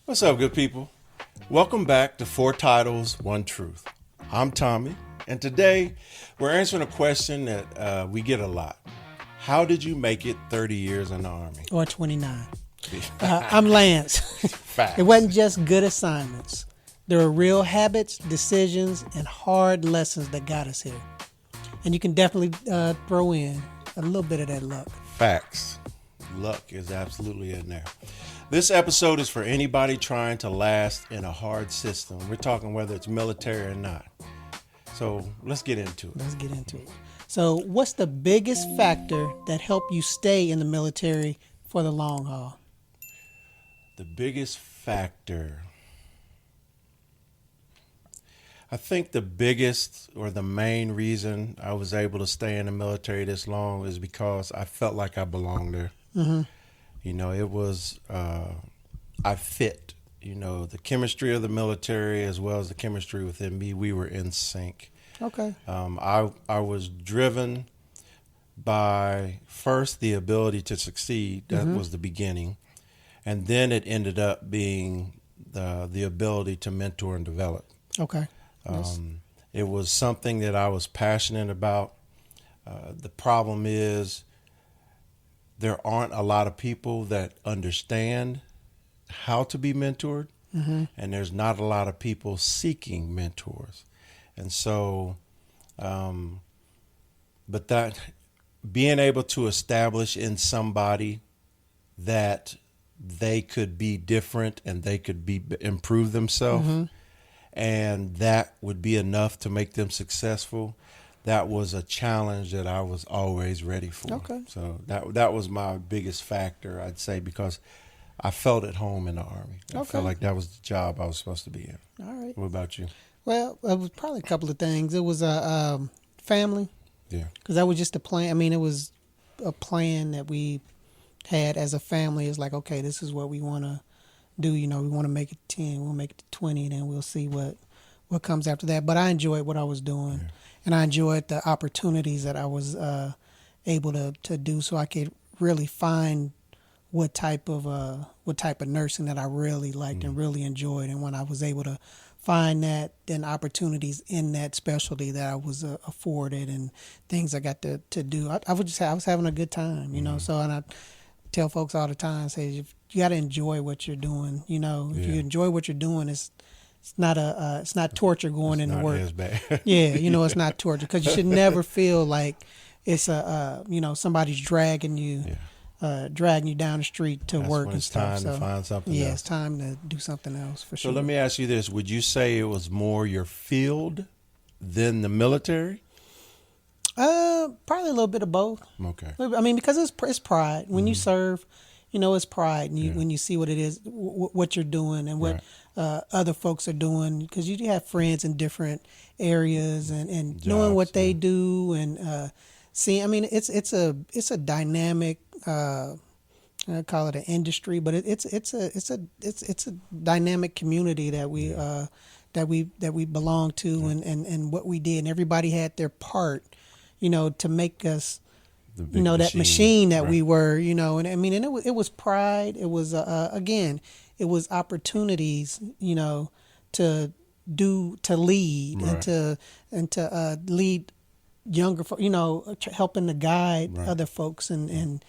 What's up, good people? Welcome back to Four Titles, One Truth. I'm Tommie, and today we're answering a question that we get a lot. How did you make it 30 years in the Army? Or 29. I'm Lance. Facts. It wasn't just good assignments. There were real habits, decisions, and hard lessons that got us here. And you can definitely throw in a little bit of that luck. Facts. Luck is absolutely in there. This episode is for anybody trying to last in a hard system. We're talking whether it's military or not. So let's get into it. So what's the biggest factor that helped you stay in the military for the long haul? The biggest factor. I think the biggest or the main reason I was able to stay in the military this long is because I felt like I belonged there. Mm-hmm. You know, it was, I fit, the chemistry of the military as well as the chemistry within me. We were in sync. Okay. I was driven by first the ability to succeed. That was the beginning. And then it ended up being the ability to mentor and develop. Okay. It was something that I was passionate about. The problem is there aren't a lot of people that understand how to be mentored, and there's not a lot of people seeking mentors. And so, but that being able to establish in somebody that they could be different and they could improve themselves, and that would be enough to make them successful. That was a challenge that I was always ready for. Okay. So that was my biggest factor, I'd say, because I felt at home in the Army. I felt like that was the job I was supposed to be in. All right. What about you? Well, it was probably a couple of things. It was a family. Yeah. Because that was just a plan. I mean, it was a plan that we had as a family. It's like, okay, this is what we want to do. We want to make it 10, we'll make it to 20, and then we'll see what comes after that. But I enjoyed what I was doing. Yeah. And I enjoyed the opportunities that I was able to do, so I could really find what type of nursing that I really liked and really enjoyed. And when I was able to find that, then opportunities in that specialty that I was afforded and things I got to do, I was having a good time, So, and I tell folks all the time, say, you got to enjoy what you're doing. If you enjoy what you're doing, it's not torture going into work. It's not as bad. Yeah, it's not torture, because you should never feel like it's somebody's dragging you down the street to work and stuff. It's time to find something else. Yeah, it's time to do something else for sure. So let me ask you this: would you say it was more your field than the military? Probably a little bit of both. Okay. I mean, because it's pride when you serve. It's pride, and when you see what it is, what you're doing, and what other folks are doing, because you have friends in different areas, and jobs, knowing what they do, and seeing. I mean, it's a dynamic. I call it an industry, but it's a dynamic community that we belong to, and what we did, and everybody had their part, to make us. That machine that we were, and I mean, and it was pride. It was, again, it was opportunities, to lead and to lead younger folks, helping to guide other folks and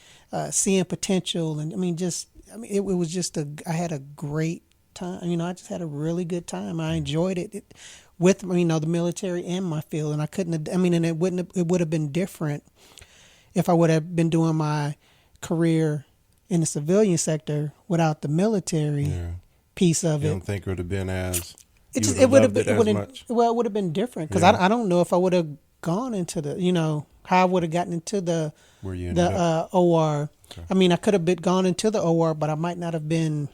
seeing potential. And it was just I had a great time. I just had a really good time. I enjoyed it with, the military and my field. And I couldn't, and it would have been different if I would have been doing my career in the civilian sector without the military piece of it. You don't think it would have been as it would have been much? Well, it would have been different, because I don't know if I would have gone into the how I would have gotten into the OR. Okay. I mean, I could have gone into the OR, but I might not have been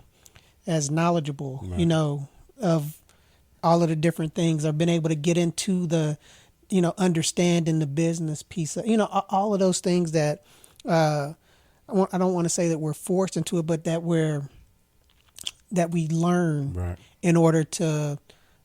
as knowledgeable, of all of the different things. I've been able to get into the understanding the business piece of, all of those things that I don't want to say that we're forced into it, but that we learn in order to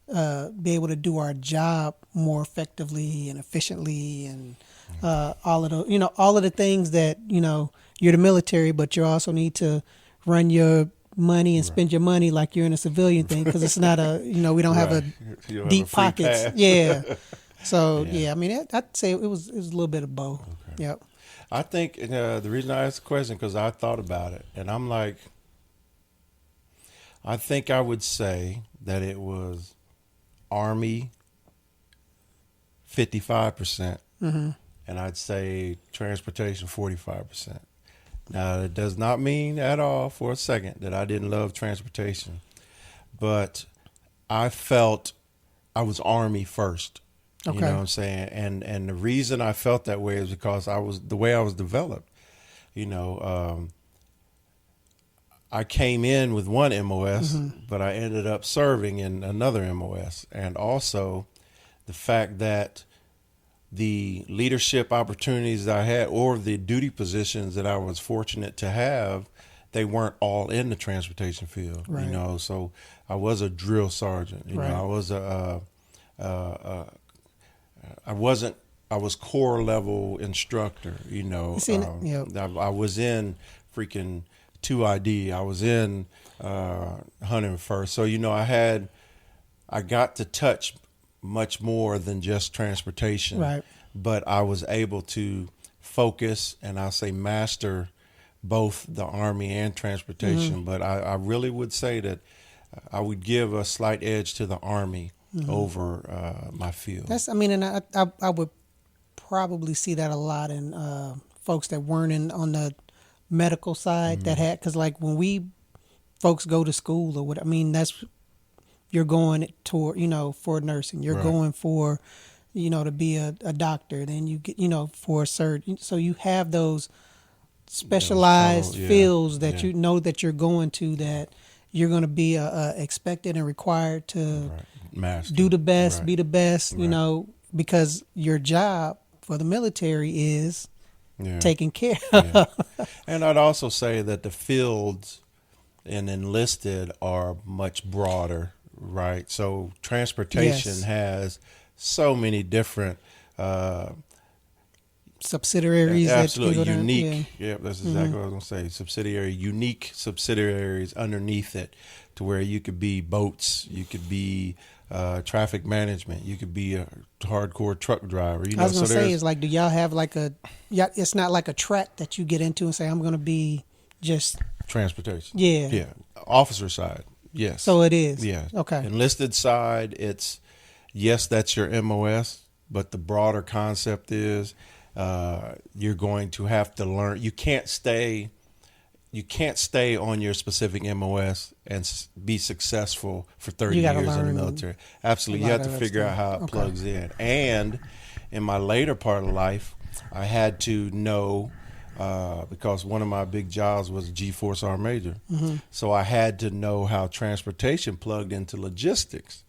be able to do our job more effectively and efficiently, and all of the things that you're the military, but you also need to run your money and spend your money like you're in a civilian thing, because it's not a, we don't have a You don't deep have a free pockets. pass. Yeah. So Yeah. I mean, I'd say it was a little bit of both. Okay. Yep. I think the reason I asked the question because I thought about it, and I'm like, I think I would say that it was Army 55%, and I'd say transportation 45%. Now, it does not mean at all for a second that I didn't love transportation, but I felt I was Army first. Okay. You know what I'm saying? And the reason I felt that way is because the way I was developed. I came in with one MOS, but I ended up serving in another MOS. And also the fact that the leadership opportunities that I had or the duty positions that I was fortunate to have, they weren't all in the transportation field, Right. So I was a drill sergeant, Right. I was I was corps level instructor, See, yep. I was in freaking 2ID. I was in 101st. So, I got to touch much more than just transportation. Right. But I was able to focus and I'll say master both the Army and transportation. But I really would say that I would give a slight edge to the Army over my field. And I would probably see that a lot in folks that weren't on the medical side that had, because like when folks go to school or what, that's, you're going toward, for nursing, you're going for, to be a doctor, then you get, for a surgeon. So you have those specialized fields that that you're going to, that you're going to be expected and required to do the best, be the best, because your job for the military is taking care of. And I'd also say that the fields in enlisted are much broader, right? So transportation has so many different subsidiaries, absolutely unique. Yeah, that's exactly what I was going to say. Unique subsidiaries underneath it, to where you could be boats, you could be traffic management, you could be a hardcore truck driver. I was going to say, is like, do y'all have like it's not like a track that you get into and say, I'm going to be just transportation. Yeah. Officer side. Yes. So it is. Yeah. Okay. Enlisted side, it's yes, that's your MOS, but the broader concept is you're going to have to learn. You can't stay on your specific MOS and be successful for 30 years in the military. Absolutely. You have to figure out how it plugs in. And in my later part of life, I had to know, because one of my big jobs was a G-Force Sergeant Major. So I had to know how transportation plugged into logistics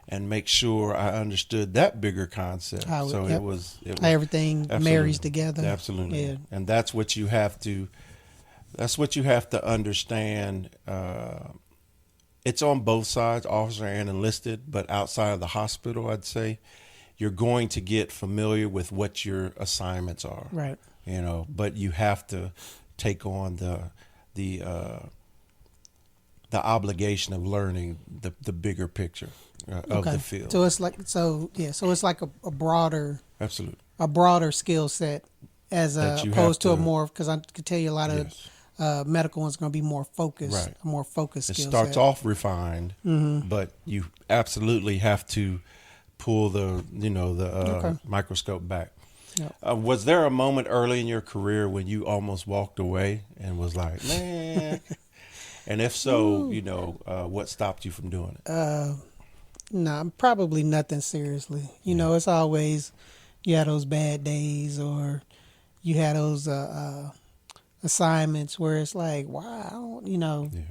and make sure I understood that bigger concept. It was how everything marries together. Absolutely. Yeah. And that's what you have to understand. It's on both sides, officer and enlisted, but outside of the hospital, I'd say you're going to get familiar with what your assignments are. Right. But you have to take on the obligation of learning the bigger picture of the field. So it's like a broader, absolutely, a broader skill set as opposed to a more, because I could tell you a lot of medical ones going to be more focused, a more focused skill set. It starts off refined, but you absolutely have to pull the microscope back. Yep. Was there a moment early in your career when you almost walked away and was like, man? And if so, what stopped you from doing it? No, probably nothing seriously. It's always, you had those bad days, or you had those assignments where it's like, wow,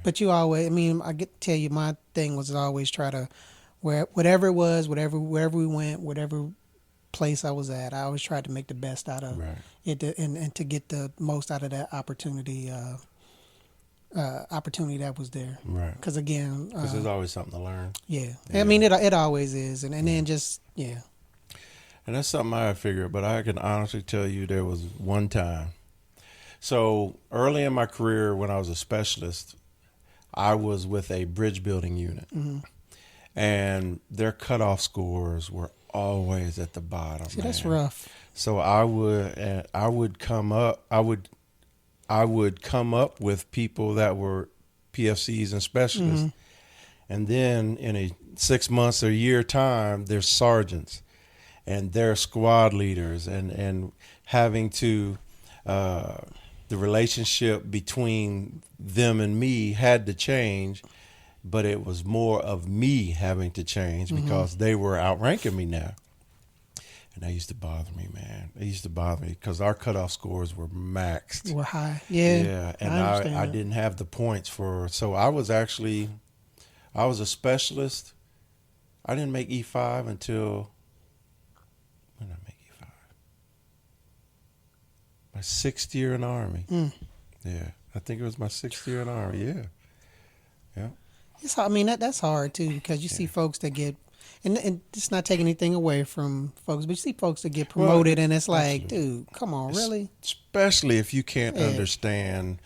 but you always, I get to tell you, my thing was always try to, whatever it was, wherever we went, whatever place I was at, I always tried to make the best out of it, and to get the most out of that opportunity that was there. Right. Because again, there's always something to learn. Yeah. It always is, and then just And that's something I figured, but I can honestly tell you there was one time. So early in my career, when I was a specialist, I was with a bridge building unit, and their cutoff scores were always at the bottom. See, that's rough. So I would come up with people that were PFCs and specialists, and then in a 6 months or a year time, they're sergeants, and they're squad leaders, and having to the relationship between them and me had to change, but it was more of me having to change because they were outranking me now. And that used to bother me, man. It used to bother me because our cutoff scores were maxed. Were high. Yeah. Yeah. And I I didn't have the points so I was a specialist. I didn't make E5 until, when did I make E5? My 6th year in the Army. Yeah. I think it was my 6th year in the Army. Yeah. Yeah. It's, I mean, that's hard too, because you see folks that get, and it's not taking anything away from folks, but you see folks that get promoted, and it's like, dude, come on, really? Especially if you can't understand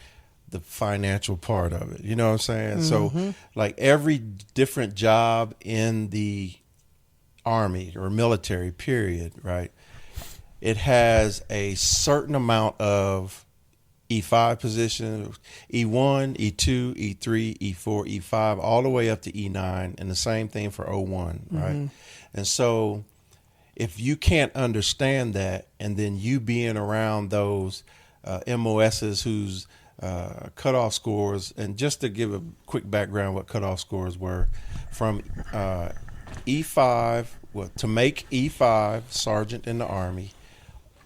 the financial part of it. You know what I'm saying? So, like every different job in the Army or military, period, right? It has a certain amount of E5 position, E1, E2, E3, E4, E5, all the way up to E9, and the same thing for O1, right? And so if you can't understand that, and then you being around those MOSs whose cutoff scores, and just to give a quick background what cutoff scores were, from E5, to make E5 sergeant in the Army,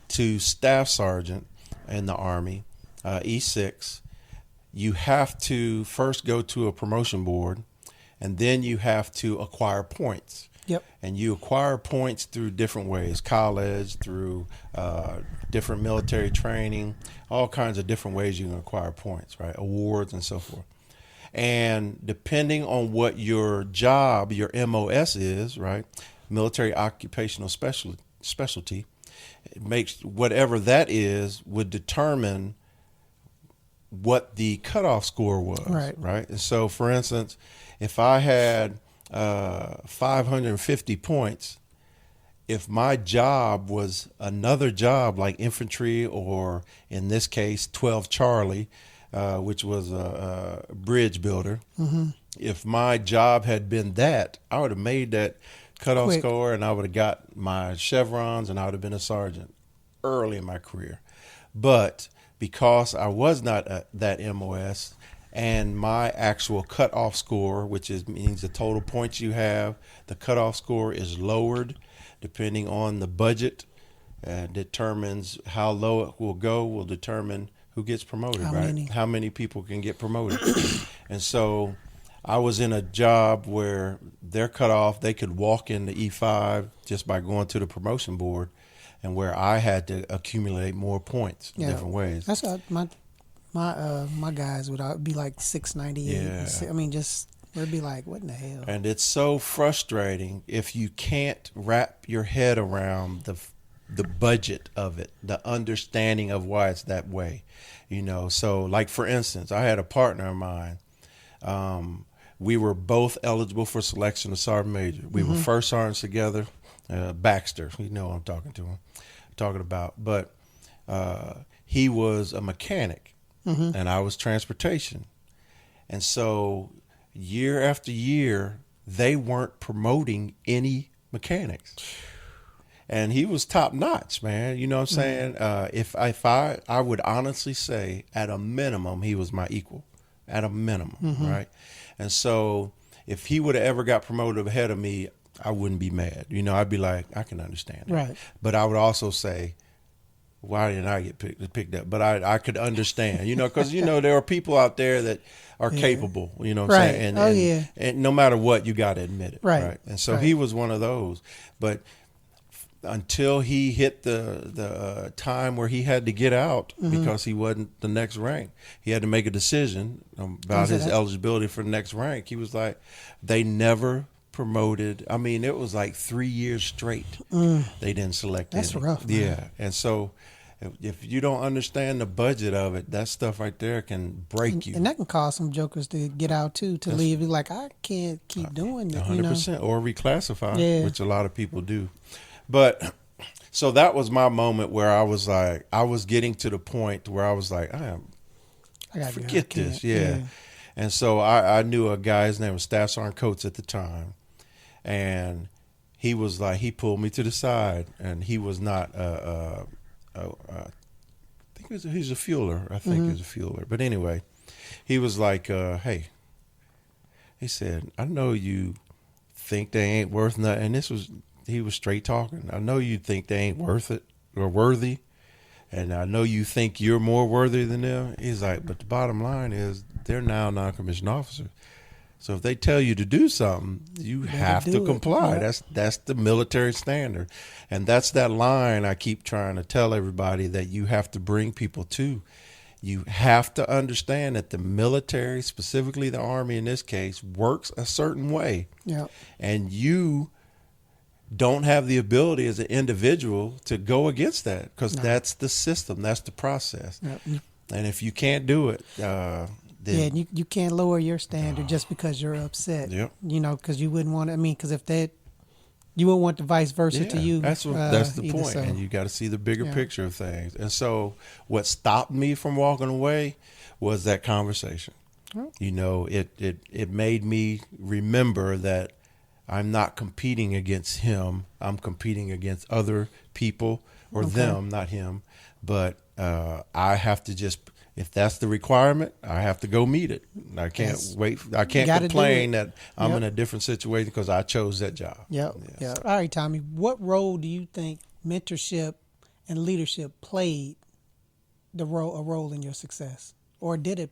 to staff sergeant in the Army, E6, you have to first go to a promotion board, and then you have to acquire points. Yep. And you acquire points through different ways, college, through different military training, all kinds of different ways you can acquire points, right? Awards and so forth. And depending on what your job, your MOS is, right? Military occupational specialty, it makes whatever that is would determine what the cutoff score was, right? And so, for instance, if I had 550 points, if my job was another job like infantry, or in this case 12 Charlie, which was a bridge builder, if my job had been that, I would have made that cutoff score, and I would have got my chevrons, and I would have been a sergeant early in my career. But because I was not that MOS, and my actual cutoff score, which means the total points you have, the cutoff score is lowered depending on the budget, determines how low it will determine who gets promoted, How many people can get promoted. And so I was in a job where their cutoff, they could walk into E5 just by going to the promotion board, and where I had to accumulate more points in different ways. That's what my guys would be like 698. Yeah. I mean, just it'd be like, what in the hell? And it's so frustrating if you can't wrap your head around the budget of it, the understanding of why it's that way. You know, so like for instance, I had a partner of mine. We were both eligible for selection of sergeant major. We were first sergeants together. Baxter, you know what I'm talking about. But he was a mechanic, and I was transportation. And so year after year, they weren't promoting any mechanics. And he was top notch, man. You know what I'm saying? If I would honestly say, at a minimum, he was my equal. At a minimum, right? And so if he would have ever got promoted ahead of me, I wouldn't be mad. You know, I'd be like, I can understand it. Right. But I would also say, why didn't I get picked up? But I could understand, you know, because, you know, there are people out there that are capable, you know what I'm saying? And no matter what, you got to admit it. Right. And so he was one of those. But until he hit the time where he had to get out because he wasn't the next rank, he had to make a decision about his eligibility for the next rank. He was like, they never promoted. I mean, it was like 3 years straight. They didn't select him. That's rough, man. Yeah. And so If you don't understand the budget of it, that stuff right there can break you. And that can cause some jokers to get out too, to leave. Be like, I can't keep doing it. 100%, or reclassify, Yeah. which a lot of people do. But so that was my moment where I was like, I was getting to the point where I was like, I gotta forget this. Yeah. And so I knew a guy, his name was Staff Sergeant Coates at the time. And he was like, he pulled me to the side, and he was not, I think he's a fueler. I think he's a fueler. But anyway, he was like, hey, he said, I know you think they ain't worth nothing. And he was straight talking. I know you think they ain't worth it or worthy. And I know you think you're more worthy than them. He's like, but the bottom line is they're now non-commissioned officers. So if they tell you to do something, you have to comply. Yeah. That's the military standard. And that's that line I keep trying to tell everybody that you have to bring people to. You have to understand that the military, specifically the Army in this case, works a certain way. Yeah. And you don't have the ability as an individual to go against that, because that's the system, that's the process. Yep. And if you can't do it, then you can't lower your standard just because you're upset. Yep. Because you wouldn't want to. I mean, because if that, you wouldn't want the vice versa to you. That's the point. So. And you got to see the bigger picture of things. And so, what stopped me from walking away was that conversation. Oh. It made me remember that I'm not competing against him. I'm competing against other people, or them, not him. But I have to just, if that's the requirement, I have to go meet it. I can't wait. I can't complain that I'm in a different situation because I chose that job. Yep. All right, Tommie, what role do you think mentorship and leadership played a role in your success? Or did it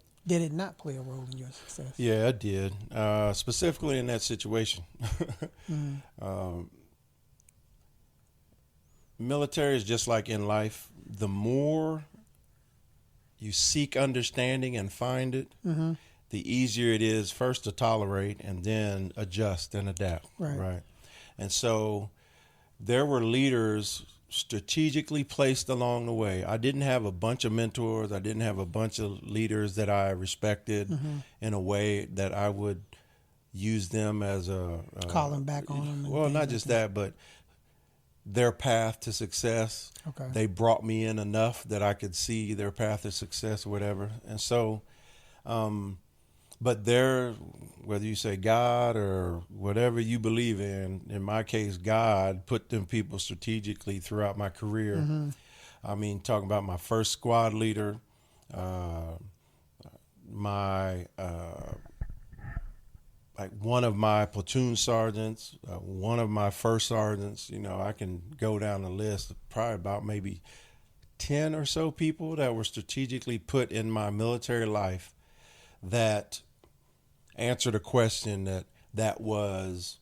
not play a role in your success? Yeah, it did. Specifically in that situation. Military is just like in life. The more you seek understanding and find it, the easier it is first to tolerate and then adjust and adapt. Right. And so there were leaders strategically placed along the way. I didn't have a bunch of mentors. I didn't have a bunch of leaders that I respected in a way that I would use them as calling back on them. Well, not just that, but their path to success. Okay. They brought me in enough that I could see their path to success or whatever. And so, but whether you say God or whatever you believe in my case, God put them people strategically throughout my career. I mean, talking about my first squad leader, like one of my platoon sergeants, one of my first sergeants, I can go down the list of probably about maybe 10 or so people that were strategically put in my military life that answered a question that was...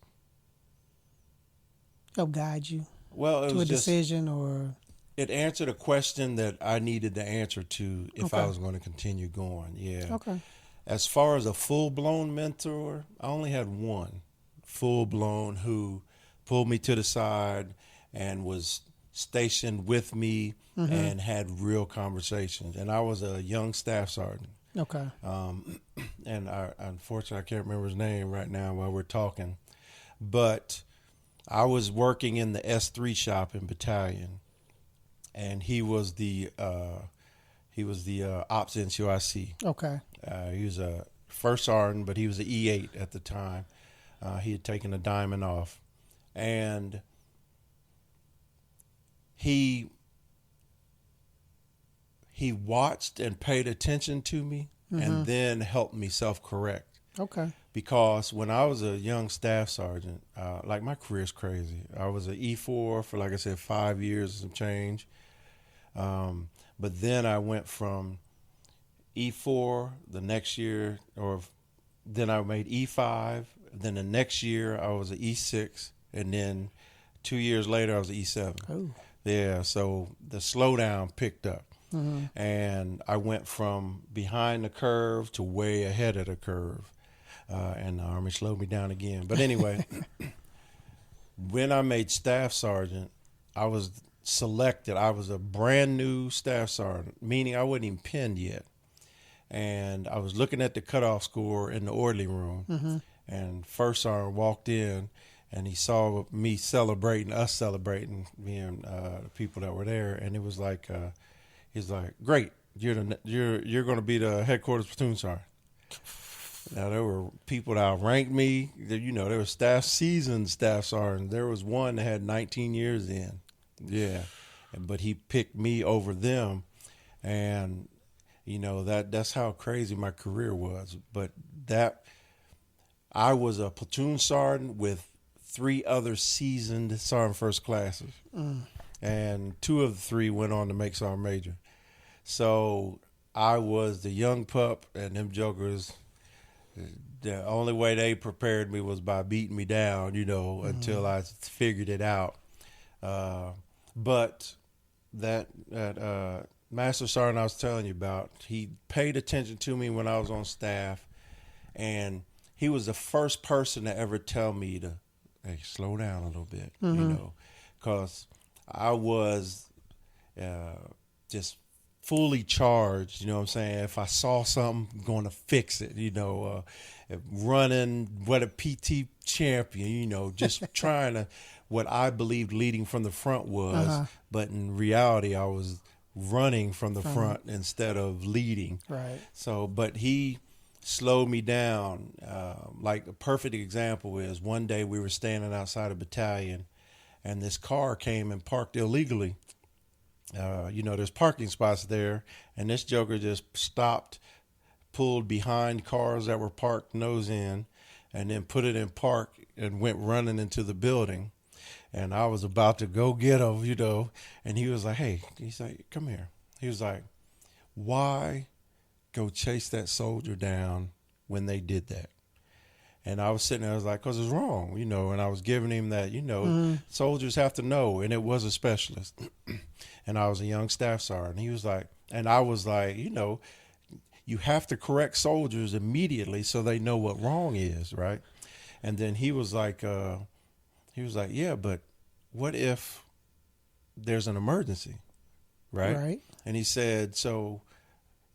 help guide you to a decision, or... It answered a question that I needed the answer to if I was going to continue going. Yeah. Okay. As far as a full-blown mentor, I only had one full-blown who pulled me to the side and was stationed with me and had real conversations. And I was a young staff sergeant. Okay. And unfortunately, I can't remember his name right now while we're talking. But I was working in the S3 shop in battalion, and he was the ops NCOIC. Okay. He was a first sergeant, but he was an E8 at the time. He had taken a diamond off, and he watched and paid attention to me, and then helped me self-correct. Okay. Because when I was a young staff sergeant, like my career's crazy. I was an E4 for, like I said, 5 years and some change. But then I went from E4 the next year, or then I made E5. Then the next year I was an E6, and then 2 years later I was an E7. Oh. Yeah, so the slowdown picked up. And I went from behind the curve to way ahead of the curve. And the Army slowed me down again. But anyway, when I made staff sergeant, I was selected. I was a brand new staff sergeant, meaning I wasn't even pinned yet. And I was looking at the cutoff score in the orderly room, and first sergeant walked in, and he saw me celebrating, me and the people that were there, and it was like, he's like, "Great, you're going to be the headquarters platoon sergeant." Now there were people that outranked me. There were seasoned staff sergeants. There was one that had 19 years in, but he picked me over them, and that's how crazy my career was. But I was a platoon sergeant with 3 other seasoned sergeant first classes, and 2 of the 3 went on to make sergeant major. So I was the young pup, and them jokers, the only way they prepared me was by beating me down, until I figured it out. But that Master Sergeant I was telling you about, he paid attention to me when I was on staff, and he was the first person to ever tell me to, hey, slow down a little bit, because I was just fully charged, you know what I'm saying? If I saw something, I'm going to fix it, running, what a PT champion, just trying to, what I believed leading from the front was, but in reality, I was running from the front instead of leading. Right. So, but he slowed me down. Like a perfect example is one day we were standing outside a battalion, and this car came and parked illegally. There's parking spots there, and this joker just stopped, pulled behind cars that were parked nose in, and then put it in park and went running into the building. And I was about to go get him, and he was like, hey, he's like, come here. He was like, why go chase that soldier down when they did that? And I was sitting there, I was like, because it's wrong, and I was giving him that, soldiers have to know, and it was a specialist. And I was a young staff sergeant. He was like, and I was like, you have to correct soldiers immediately so they know what wrong is, right? And then he was like, yeah, but what if there's an emergency, right? Right. And he said, so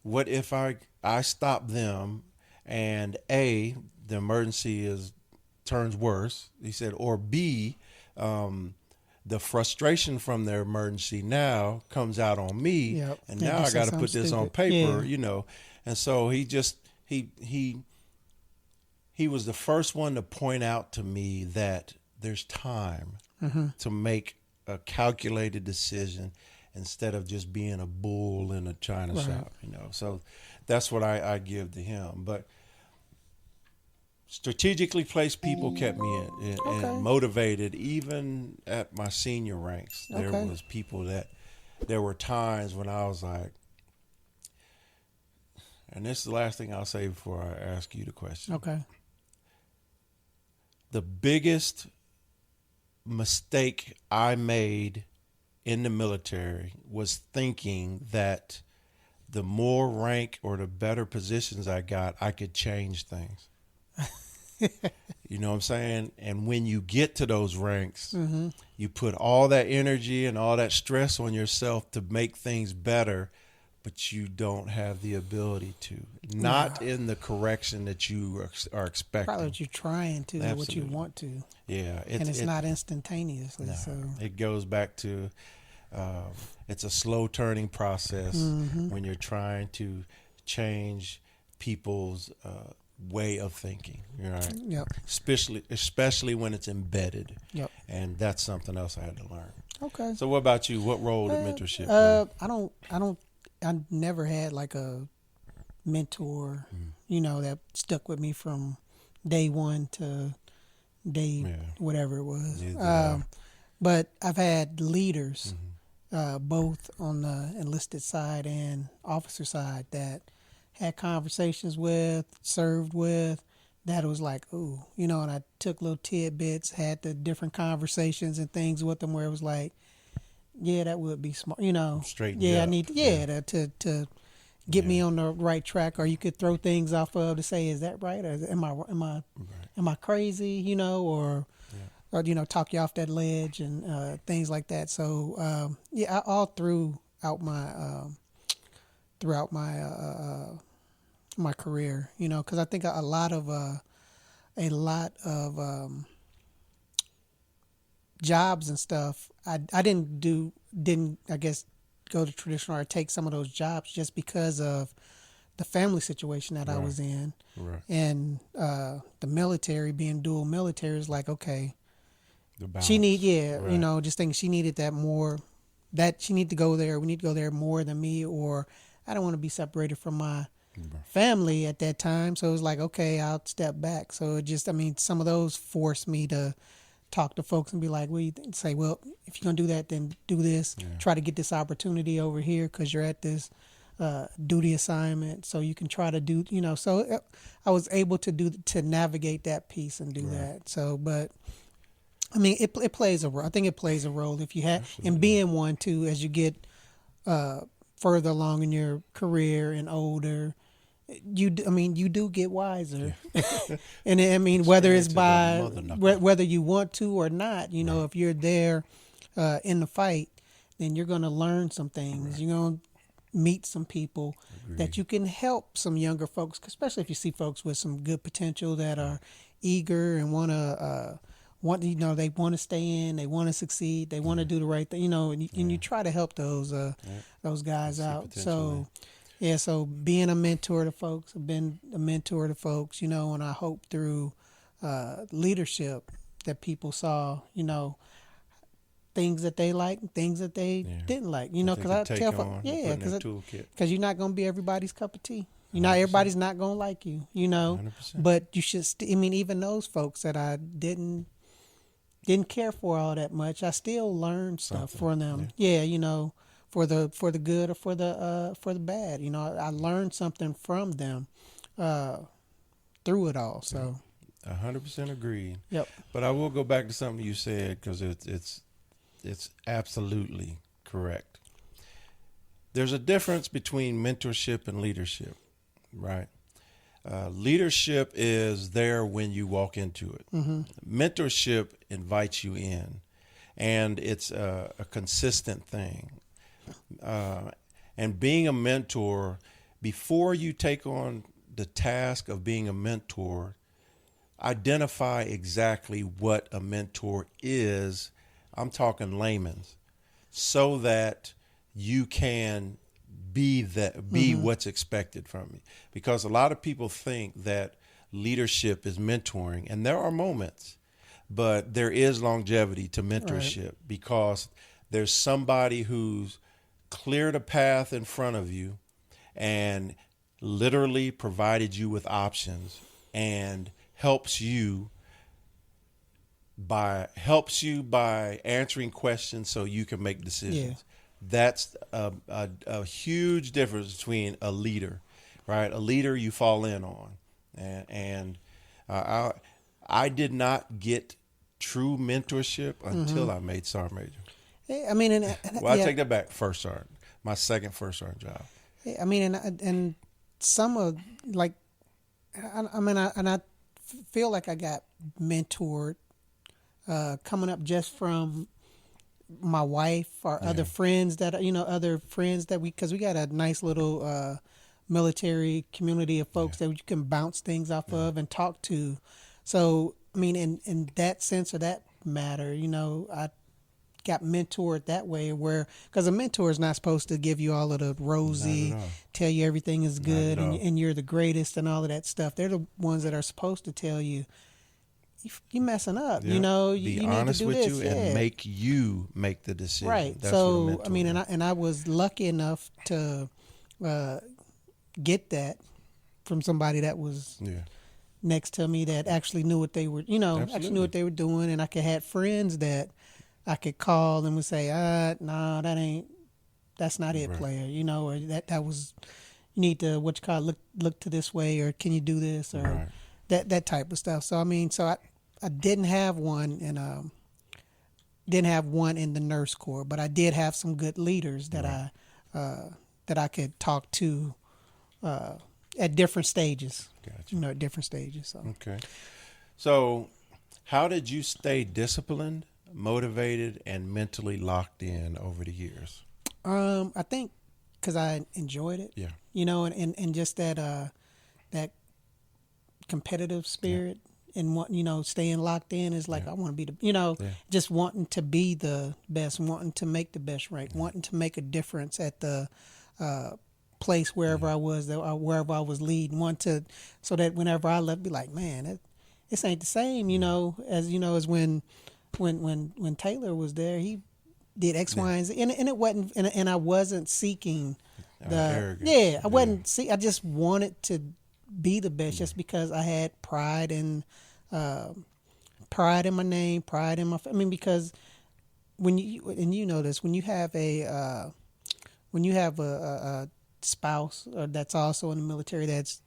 what if I stop them and A, the emergency turns worse, he said, or B, the frustration from their emergency now comes out on me, and now I got to put this on paper, And so he was the first one to point out to me that there's time to make a calculated decision instead of just being a bull in a china shop, So that's what I give to him. But strategically placed people kept me and motivated. Even at my senior ranks, there was people there were times when I was like, and this is the last thing I'll say before I ask you the question. Okay. The biggest mistake I made in the military was thinking that the more rank or the better positions I got, I could change things. You know what I'm saying? And when you get to those ranks, you put all that energy and all that stress on yourself to make things better, but you don't have the ability to. Not in the correction that you are expecting. Probably what you're trying to, or what you want to. Yeah. It's not instantaneously. No, so it goes back to, it's a slow turning process when you're trying to change people's way of thinking, right? Yep. Especially when it's embedded. Yep. And that's something else I had to learn. Okay. So what about you? What role did mentorship play? I never had like a mentor, that stuck with me from day one to day whatever it was. But I've had leaders, both on the enlisted side and officer side, that had conversations with, served with, that was like, ooh, and I took little tidbits, had the different conversations and things with them where it was like, yeah, that would be smart, Straighten yeah, you I up. need to get me on the right track, or you could throw things off of to say, is that right? Or am I crazy, or talk you off that ledge and things like that. So all throughout my career, because I think a lot of jobs and stuff, I didn't I guess go to traditional or take some of those jobs just because of the family situation that I was in. Right. And the military, being dual military, is like, okay, The balance. she need Right. just think she needed that more, that she need to go there, we need to go there more than me, or I don't want to be separated from my family at that time. So it was like, okay, I'll step back. So it just, some of those forced me to talk to folks and be like, well, you say, well, if you're going to do that, then do this. Yeah. Try to get this opportunity over here because you're at this duty assignment. So you can try to do, so I was able to navigate that piece and do that. So, but it plays a role. I think it plays a role if you have, and being one too, as you get further along in your career and older, you do get wiser. And whether it's by whether you want to or not, if you're there in the fight, then you're going to learn some things. Right. You're going to meet some people that you can help some younger folks, especially if you see folks with some good potential that are eager and they want to stay in, they want to succeed, they want to do the right thing, and you try to help those guys out. So so being a mentor to folks, I've been a mentor to folks, and I hope through leadership that people saw, things that they like, things that they didn't like, because I tell folks, because you're not going to be everybody's cup of tea. Everybody's not going to like you, 100%. But you should, even those folks that I didn't care for all that much, I still learned stuff from them. For the good or for the bad. I learned something from them through it all. So 100% agreed. Yep. But I will go back to something you said because it's absolutely correct. There's a difference between mentorship and leadership, right? Leadership is there when you walk into it. Mm-hmm. Mentorship invites you in, and it's a consistent thing. And being a mentor, before you take on the task of being a mentor, identify exactly what a mentor is. I'm talking layman's, so that you can be what's expected from you. Because a lot of people think that leadership is mentoring, and there are moments, but there is longevity to mentorship because there's somebody who's cleared a path in front of you and literally provided you with options and helps you by answering questions so you can make decisions. Yeah. That's a huge difference between a leader, right? A leader you fall in on, and I did not get true mentorship until I made Sergeant Major. I take that back. First sergeant, my second first sergeant job. And some of I feel like I got mentored coming up just from my wife or other friends that because we got a nice little military community of folks that you can bounce things off of and talk to. So in that sense or that matter, I got mentored that way, where because a mentor is not supposed to give you all of the rosy, tell you everything is good and you're the greatest and all of that stuff. They're the ones that are supposed to tell you you're messing up. Be you honest need to do with this. you and make you make the decision. Right. That's so I was lucky enough to get that from somebody that was next to me that actually knew what they were, actually knew what they were doing, and I could have friends that I could call and would say, no, that's not it, player, or that was, you need to, look to this way, or can you do this, or that type of stuff. So, I didn't have one in the nurse corps, but I did have some good leaders that I could talk to at different stages. Gotcha. At different stages. So. Okay. So How did you stay disciplined, motivated, and mentally locked in over the years? I think because I enjoyed it. Yeah. And just that competitive spirit and staying locked in is like I want to be just wanting to be the best, wanting to make the best rank, wanting to make a difference at the place wherever I was, wherever I was leading, so that whenever I left, be like, man, this ain't the same, as when Taylor was there, he did X, Y, and Z, and it wasn't, and I wasn't seeking arrogance. I wasn't I just wanted to be the best, just because I had pride in my name, pride in because when you know this, when you have a spouse that's also in the military, that's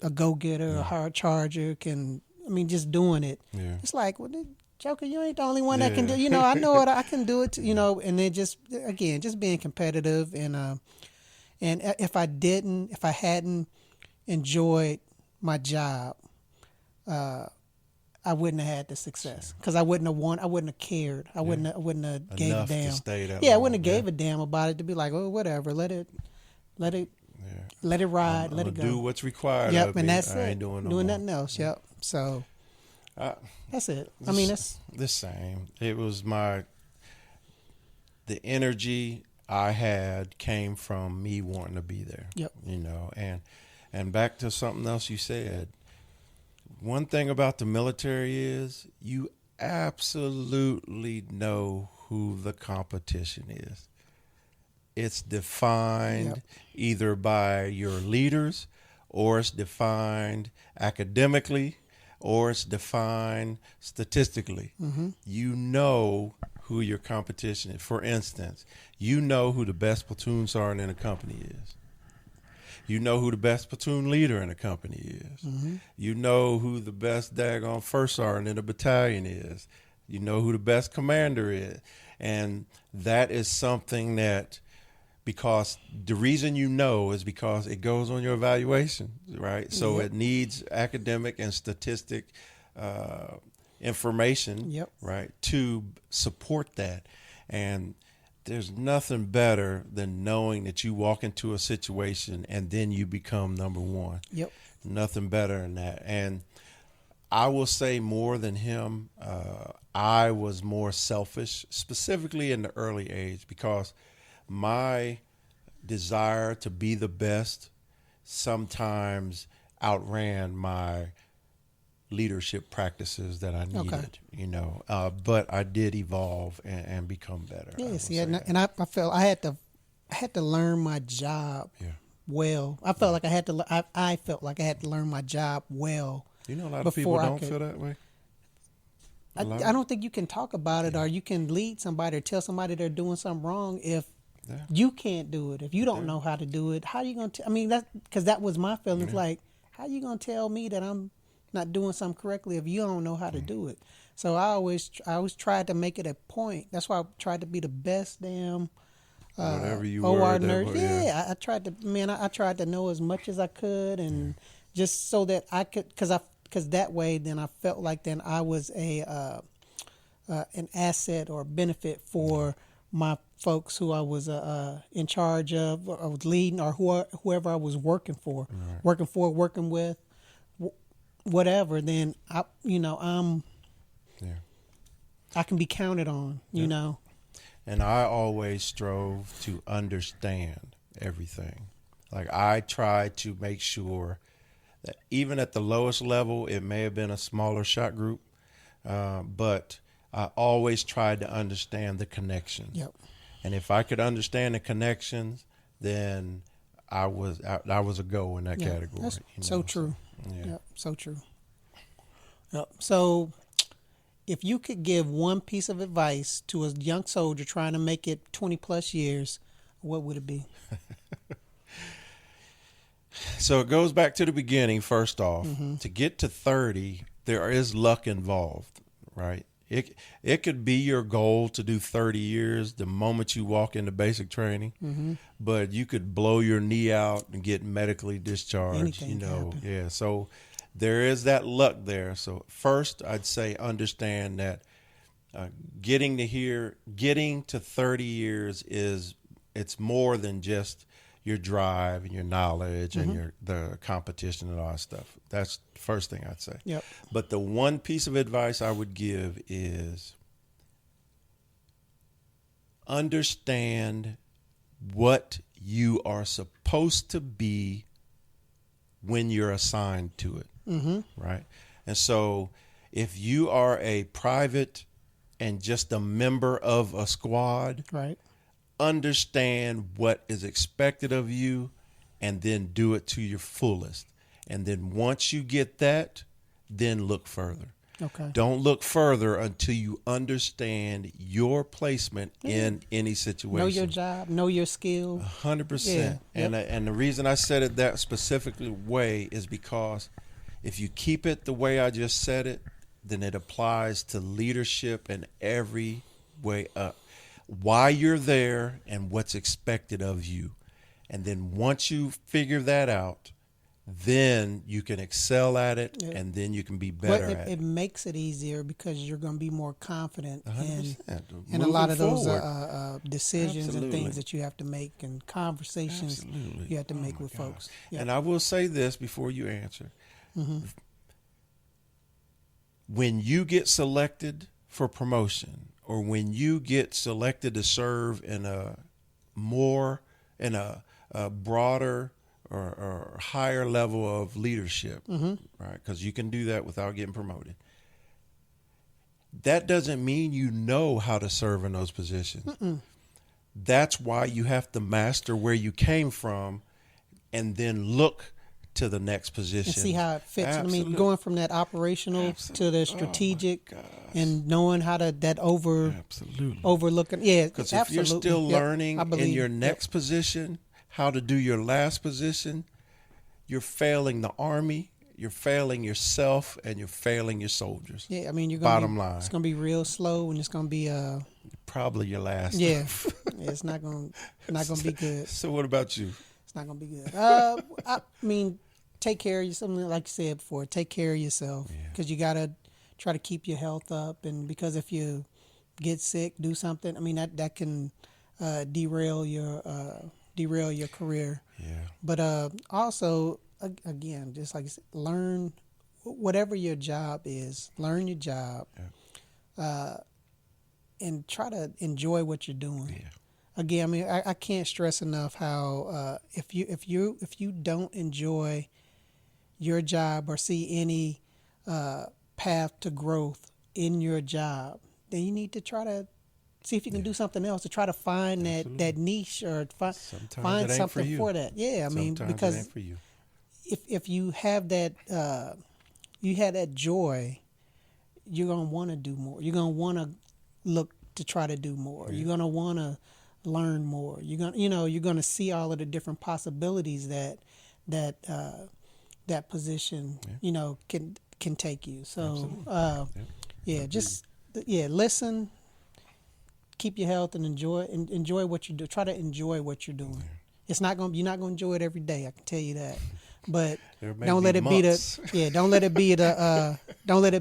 a go-getter, a hard charger, just doing it. Yeah. It's like, well, Joker, you ain't the only one that can do. I know it. I can do it. And then just being competitive, and if I hadn't enjoyed my job, I wouldn't have had the success, because I wouldn't have won. I wouldn't have cared. I wouldn't have gave a damn. To stay that long. I wouldn't have gave a damn about it, to be like, oh, whatever, let it ride, let it go. Do what's required. Yep, of and me. that's I it. Ain't doing nothing else. Yep. So that's it. It's the same. It was the energy I had came from me wanting to be there. Yep. And back to something else you said. One thing about the military is you absolutely know who the competition is. It's defined either by your leaders, or it's defined academically, or it's defined statistically. Mm-hmm. You know who your competition is. For instance, you know who the best platoon sergeant in a company is. You know who the best platoon leader in a company is. Mm-hmm. You know who the best daggone first sergeant in a battalion is. You know who the best commander is. And that is something that, because the reason is because it goes on your evaluation, right? So it needs academic and statistic information, right, to support that. And there's nothing better than knowing that you walk into a situation and then you become number one. Yep. Nothing better than that. And I will say more than him, I was more selfish, specifically in the early age, because my desire to be the best sometimes outran my leadership practices that I needed, but I did evolve and become better. Yes, I felt I had to learn my job well. I felt like I had to learn my job well. A lot of people don't feel that way. I don't think you can talk about it, or you can lead somebody or tell somebody they're doing something wrong if you can't do it. If you don't know how to do it, how are you going to? That's because that was my feelings. Like, how are you going to tell me that I'm not doing something correctly if you don't know how to do it? So I always tried to make it a point. That's why I tried to be the best damn whatever you OR were. nerd. I tried to. I tried to know as much as I could, and just so that I could, because that way, then I felt like then I was an asset or benefit for my folks who I was in charge of, or I was leading, or whoever I was working for, working with, whatever. Then I can be counted on. You know. And I always strove to understand everything. Like, I tried to make sure that even at the lowest level, it may have been a smaller shot group, but I always tried to understand the connections. Yep. And if I could understand the connections, then I was a go in that category. That's so true. Yep, so true. Yep. So, if you could give one piece of advice to a young soldier trying to make it 20 plus years, what would it be? So it goes back to the beginning. First off, to get to 30, there is luck involved, right? It could be your goal to do 30 years the moment you walk into basic training, but you could blow your knee out and get medically discharged. Anything can happen. Yeah. So there is that luck there. So first, I'd say understand that getting to 30 years it's more than just your drive and your knowledge and the competition and all that stuff. That's the first thing I'd say. Yep. But the one piece of advice I would give is understand what you are supposed to be when you're assigned to it. Right? And so if you are a private and just a member of a squad, Right. understand what is expected of you and then do it to your fullest. And then once you get that, then look further. Okay. Don't look further until you understand your placement in any situation. Know your job, know your skill. 100%. And the reason I said it that specifically way is because if you keep it the way I just said it, then it applies to leadership in every way up. Why you're there and what's expected of you. And then once you figure that out, then you can excel at it, and then you can be better at it. It makes it easier because you're going to be more confident in a Moving lot of those forward. decisions Absolutely. and things that you have to make and conversations Absolutely. you have to make with God. folks. Yeah. And I will say this before you answer. When you get selected for promotion or when you get selected to serve in a broader or higher level of leadership, right? Because you can do that without getting promoted. That doesn't mean you know how to serve in those positions. That's why you have to master where you came from and then look to the next position. And see how it fits. Absolutely. I mean, going from that operational to the strategic and knowing how to overlooking. Yeah, Because absolutely. if you're still learning in your next Yep. position how to do your last position, you're failing the Army, you're failing yourself, and you're failing your soldiers. Yeah, I mean, you're Bottom line. It's going to be real slow, and it's going to be Probably your last. yeah, it's not going to be good. So what about you? It's not going to be good. I mean, take care of yourself. Like you said before, take care of yourself because you got to try to keep your health up. And because if you get sick, do something. I mean, that can derail your career. Yeah. But also, again, just like I said, learn whatever your job is. Learn your job, and try to enjoy what you're doing. Yeah. Again, I mean, I can't stress enough how if you don't enjoy your job or see any path to growth in your job, then you need to try to see if you can do something else to try to find that niche or find something for that. Yeah, I mean, because it ain't for you. if you have that that joy, you're gonna want to do more. You're gonna want to look to try to do more. You're gonna want to learn more. You're gonna see all of the different possibilities that position can take you. So listen, keep your health, and enjoy what you do. Try to enjoy what you're doing. You're not gonna enjoy it every day. I can tell you that. But don't let it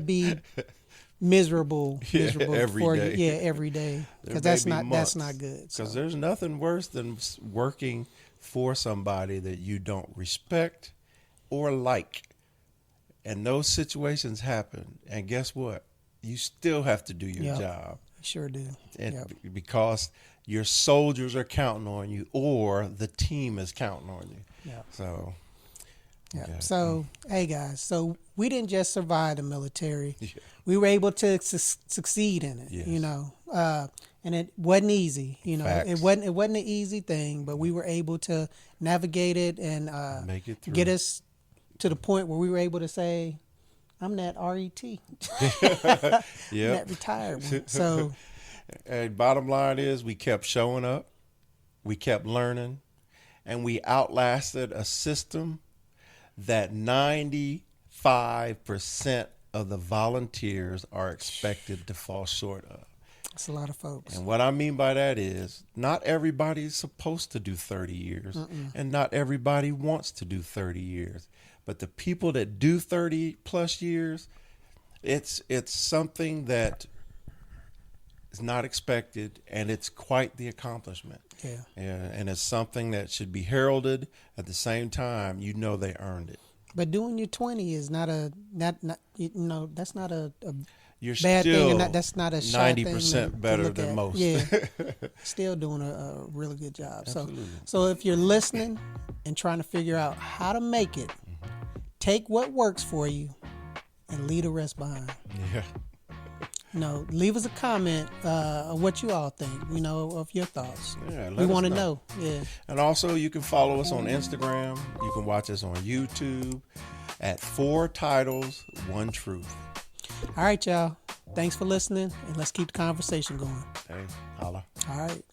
be miserable every for day. you. Yeah, every day, because that's not good. Because there's nothing worse than working for somebody that you don't respect or like, and those situations happen. And guess what? You still have to do your job. You sure do. And because your soldiers are counting on you, or the team is counting on you. Yeah. So. Yeah. So, hey guys, so we didn't just survive the military. Yeah. We were able to succeed in it, yes. And it wasn't easy, Facts. It wasn't an easy thing, but we were able to navigate it and make it through. Get us to the point where we were able to say, I'm that RET. Yeah. That retired one. So, and bottom line is we kept showing up, we kept learning, and we outlasted a system that 95% of the volunteers are expected to fall short of. That's a lot of folks. And what I mean by that is not everybody is supposed to do 30 years, and not everybody wants to do 30 years. But the people that do 30 plus years, it's something that is not expected, and it's quite the accomplishment. Yeah. And it's something that should be heralded. At the same time, they earned it. But doing your 20 is not that's not a You're bad still thing, and that's not a shy 90% thing better look than at. most. Yeah, still doing a really good job. Absolutely. So if you're listening and trying to figure out how to make it, take what works for you and leave the rest behind. Yeah. Leave us a comment of what you all think, of your thoughts. Yeah, we want to know. Yeah. And also, you can follow us on Instagram. You can watch us on YouTube at 4 Titles, 1 Truth. All right, y'all. Thanks for listening, and let's keep the conversation going. Hey, holla. All right.